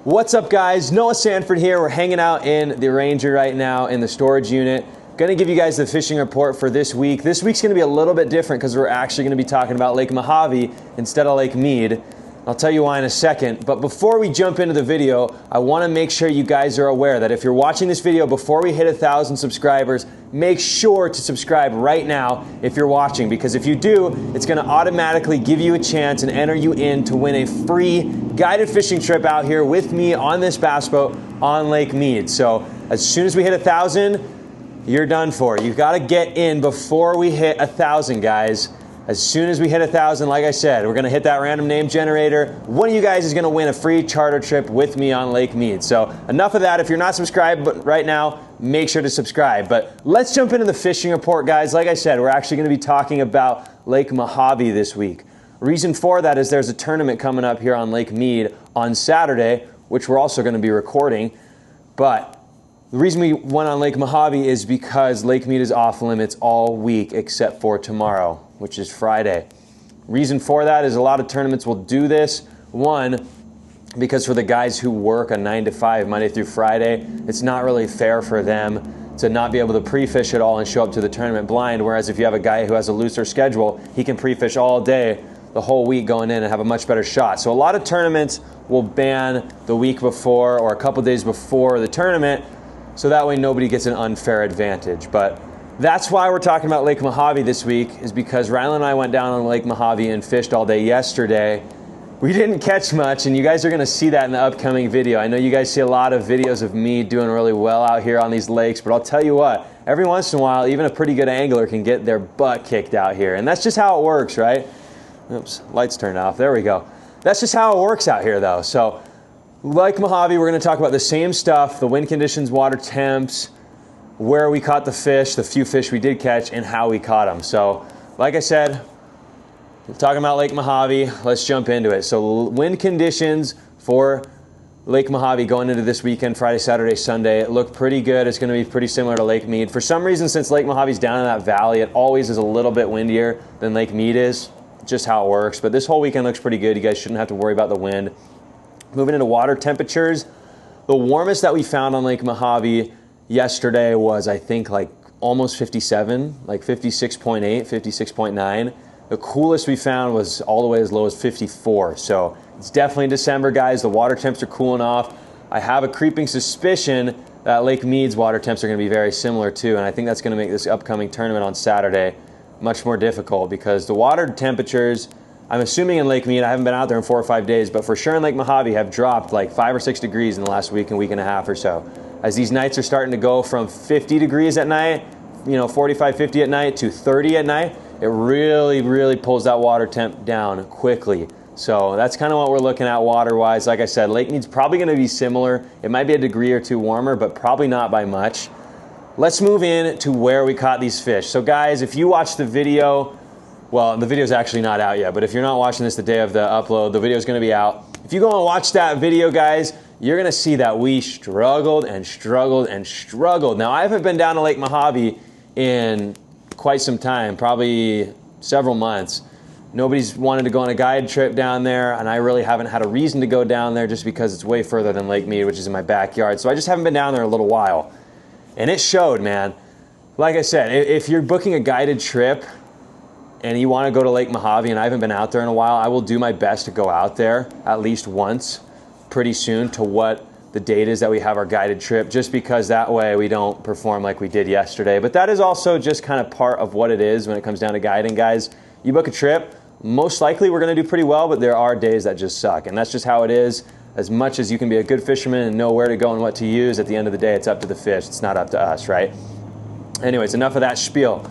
What's up guys, Noah Sanford here. We're hanging out in the Ranger right now in the storage unit. Gonna give you guys the fishing report for this week. This week's gonna be a little bit different because we're actually gonna be talking about Lake Mohave instead of Lake Mead. I'll tell you why in a second, but before we jump into the video, I wanna make sure you guys are aware that if you're watching this video before we hit 1,000 subscribers, make sure to subscribe right now if you're watching, because if you do, it's gonna automatically give you a chance and enter you in to win a free guided fishing trip out here with me on this bass boat on Lake Mead. So as soon as we hit 1,000, you're done for. You've gotta get in before we hit 1,000, guys. As soon as we hit 1,000, like I said, we're gonna hit that random name generator. One of you guys is gonna win a free charter trip with me on Lake Mead. So enough of that. If you're not subscribed right now, make sure to subscribe. But let's jump into the fishing report, guys. Like I said, we're actually gonna be talking about Lake Mohave this week. Reason for that is there's a tournament coming up here on Lake Mead on Saturday, which we're also gonna be recording. But the reason we went on Lake Mohave is because Lake Mead is off limits all week except for tomorrow, which is Friday. Reason for that is a lot of tournaments will do this. One, because for the guys who work a 9 to 5 Monday through Friday, it's not really fair for them to not be able to pre-fish at all and show up to the tournament blind, whereas if you have a guy who has a looser schedule, he can pre-fish all day the whole week going in and have a much better shot. So a lot of tournaments will ban the week before or a couple days before the tournament, so that way nobody gets an unfair advantage. But that's why we're talking about Lake Mohave this week, is because Rylan and I went down on Lake Mohave and fished all day yesterday. We didn't catch much, and you guys are gonna see that in the upcoming video. I know you guys see a lot of videos of me doing really well out here on these lakes, but I'll tell you what, every once in a while, even a pretty good angler can get their butt kicked out here. And that's just how it works, right? Oops, lights turned off, there we go. That's just how it works out here though. So Lake Mohave, we're gonna talk about the same stuff, the wind conditions, water temps, where we caught the fish, the few fish we did catch, and how we caught them. So, like I said, we're talking about Lake Mohave. Let's jump into it. So, wind conditions for Lake Mohave going into this weekend, Friday, Saturday, Sunday, it looked pretty good. It's going to be pretty similar to Lake Mead. For some reason, since Lake Mohave's down in that valley, it always is a little bit windier than Lake Mead is. Just how it works. But this whole weekend looks pretty good. You guys shouldn't have to worry about the wind. Moving into water temperatures, the warmest that we found on Lake Mohave yesterday was, I think, like almost 57, like 56.8, 56.9. The coolest we found was all the way as low as 54. So it's definitely December, guys. The water temps are cooling off. I have a creeping suspicion that Lake Mead's water temps are going to be very similar too, and I think that's going to make this upcoming tournament on Saturday much more difficult, because the water temperatures, I'm assuming in Lake Mead, I haven't been out there in 4 or 5 days, but for sure in Lake Mohave have dropped like 5 or 6 degrees in the last week and a half or so. As these nights are starting to go from 50 degrees at night, 45, 50 at night to 30 at night, it really, really pulls that water temp down quickly. So that's kind of what we're looking at water-wise. Like I said, Lake Mead's probably going to be similar. It might be a degree or two warmer, but probably not by much. Let's move in to where we caught these fish. So guys, if you watch the video, well, the video's actually not out yet, but if you're not watching this the day of the upload, the video's going to be out. If you go and watch that video, guys, you're going to see that we struggled and struggled and struggled. Now, I haven't been down to Lake Mohave in quite some time, probably several months. Nobody's wanted to go on a guide trip down there, and I really haven't had a reason to go down there just because it's way further than Lake Mead, which is in my backyard. So I just haven't been down there a little while. And it showed, man. Like I said, if you're booking a guided trip and you want to go to Lake Mohave, and I haven't been out there in a while, I will do my best to go out there at least once pretty soon to what the date is that we have our guided trip, just because that way we don't perform like we did yesterday. But that is also just kind of part of what it is when it comes down to guiding, guys. You book a trip, most likely we're going to do pretty well, but there are days that just suck, and that's just how it is. As much as you can be a good fisherman and know where to go and what to use, at the end of the day, it's up to the fish. It's not up to us, right? Anyways, enough of that spiel.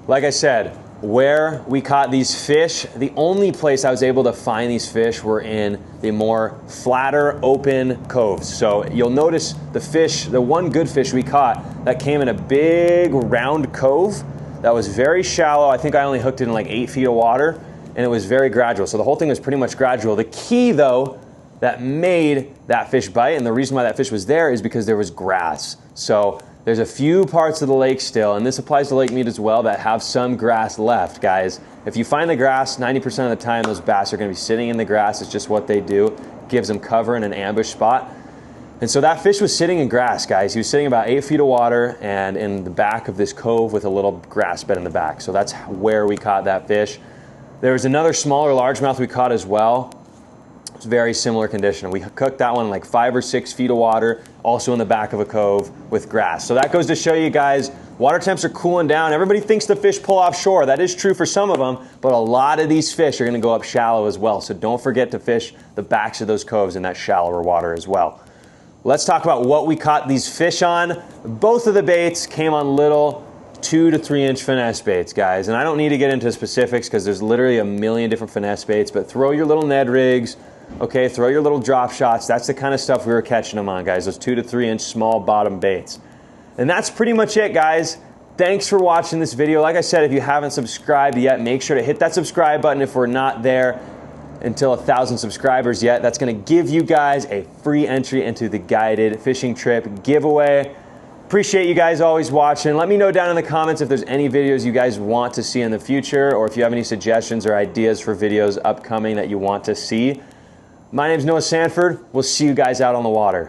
Like I said, where we caught these fish, the only place I was able to find these fish were in the more flatter, open coves. So you'll notice the fish, the one good fish we caught, that came in a big round cove that was very shallow. I think I only hooked it in like 8 feet of water, and it was very gradual. So the whole thing was pretty much gradual. The key, though, that made that fish bite, and the reason why that fish was there, is because there was grass. So there's a few parts of the lake still, and this applies to Lake Mead as well, that have some grass left, guys. If you find the grass, 90% of the time those bass are going to be sitting in the grass. It's just what they do. gives them cover in an ambush spot. And so that fish was sitting in grass, guys. He was sitting about 8 feet of water and in the back of this cove with a little grass bed in the back. So that's where we caught that fish. There was another smaller largemouth we caught as well. It's very similar condition. We cooked that one like 5 or 6 feet of water, also in the back of a cove with grass. So that goes to show you guys, water temps are cooling down. Everybody thinks the fish pull offshore. That is true for some of them, but a lot of these fish are gonna go up shallow as well. So don't forget to fish the backs of those coves in that shallower water as well. Let's talk about what we caught these fish on. Both of the baits came on little 2 to 3 inch finesse baits, guys. And I don't need to get into specifics because there's literally a million different finesse baits, but throw your little Ned rigs, okay, throw your little drop shots. That's the kind of stuff we were catching them on, guys, those 2 to 3 inch small bottom baits. And that's pretty much it, guys. Thanks for watching this video. Like I said, if you haven't subscribed yet, make sure to hit that subscribe button if we're not there until 1,000 subscribers yet. That's gonna give you guys a free entry into the guided fishing trip giveaway. Appreciate you guys always watching. Let me know down in the comments if there's any videos you guys want to see in the future, or if you have any suggestions or ideas for videos upcoming that you want to see. My name's Noah Sanford. We'll see you guys out on the water.